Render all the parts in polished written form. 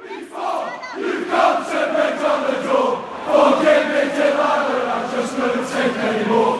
You've got to beg on the door. Forgive me, Delilah, I just couldn't take anymore.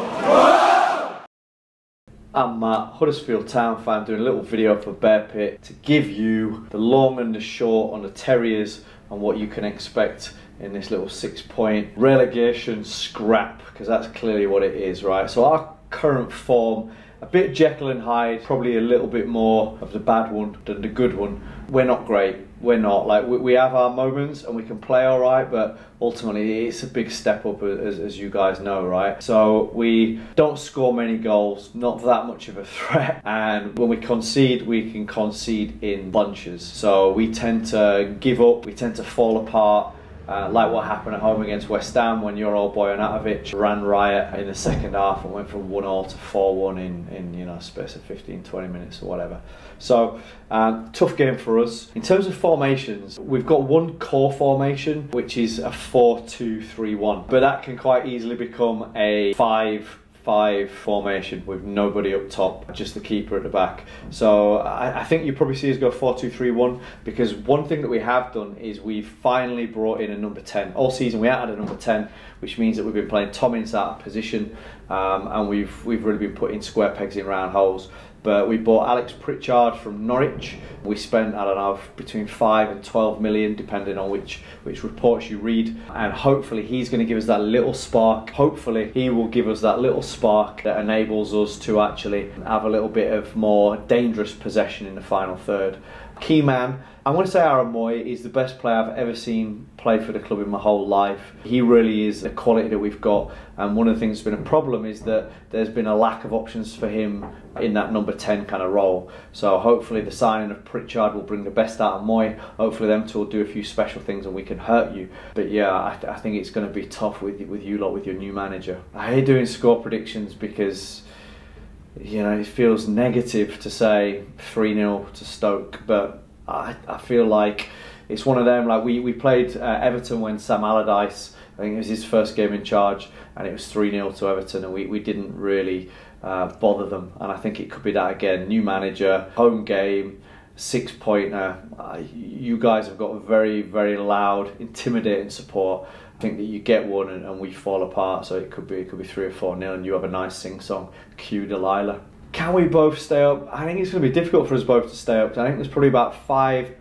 I'm Matt, Huddersfield Town fan, doing a little video for Bear Pit to give you the long and the short on the Terriers and what you can expect in this little 6-point relegation scrap, because that's clearly what it is, right? So our current form, a bit Jekyll and Hyde, probably a little bit more of the bad one than the good one. We're not great, we're not. Like, we have our moments and we can play all right, but ultimately it's a big step up, as you guys know, right? So we don't score many goals, not that much of a threat, and when we concede, we can concede in bunches. So we tend to give up, we tend to fall apart. Like what happened at home against West Ham when your old boy Anatovich ran riot in the second half and went from 1-0 to 4-1 in you know, space of 15-20 minutes or whatever. So tough game for us. In terms of formations, we've got one core formation which is a 4-2-3-1, but that can quite easily become a 5-5 formation with nobody up top, just the keeper at the back. So I think you probably see us go 4-2-3-1, because one thing that we have done is we've finally brought in a number 10. All season we haven't had a number 10, which means that we've been playing Tommins out of position, and we've really been putting square pegs in round holes. But we bought Alex Pritchard from Norwich. We spent, I don't know, between 5 and 12 million, depending on which reports you read. And hopefully he's going to give us that little spark. Hopefully he will give us that little spark that enables us to actually have a little bit of more dangerous possession in the final third. Key man, I'm going to say Aaron Moy is the best player I've ever seen play for the club in my whole life. He really is the quality that we've got, and one of the things that's been a problem is that there's been a lack of options for him in that number 10 kind of role. So hopefully the signing of Pritchard will bring the best out of Moy. Hopefully them two will do a few special things and we can hurt you. But yeah, I think it's going to be tough with you lot, with your new manager. I hate doing score predictions because, you know, it feels negative to say 3-0 to Stoke, but I feel like it's one of them. Like we played Everton when Sam Allardyce, I think it was his first game in charge, and it was 3-0 to Everton, and we didn't really bother them. And I think it could be that again. New manager, home game, 6-pointer. You guys have got a very, very loud, intimidating support. I think that you get one and we fall apart. So it could be 3 or 4-0, and you have a nice sing-song. Cue Delilah. Can we both stay up? I think it's going to be difficult for us both to stay up. I think there's probably about five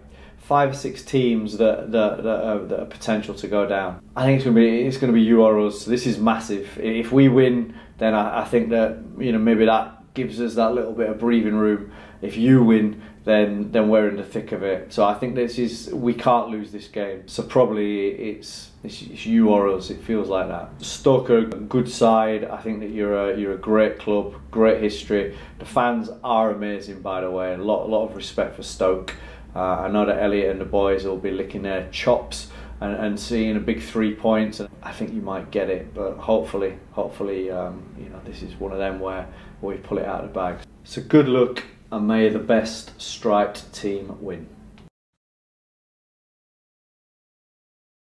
or six teams that are potential to go down. I think it's going to be you or us. This is massive. If we win, then I think that, you know, maybe that gives us that little bit of breathing room. If you win, then we're in the thick of it. So I think we can't lose this game. So probably it's you or us. It feels like that. Stoke are a good side. I think that you're a great club, great history. The fans are amazing, by the way. A lot of respect for Stoke. I know that Elliot and the boys will be licking their chops and seeing a big 3 points. And I think you might get it, but hopefully, you know, this is one of them where we pull it out of the bag. So good luck, and may the best striped team win.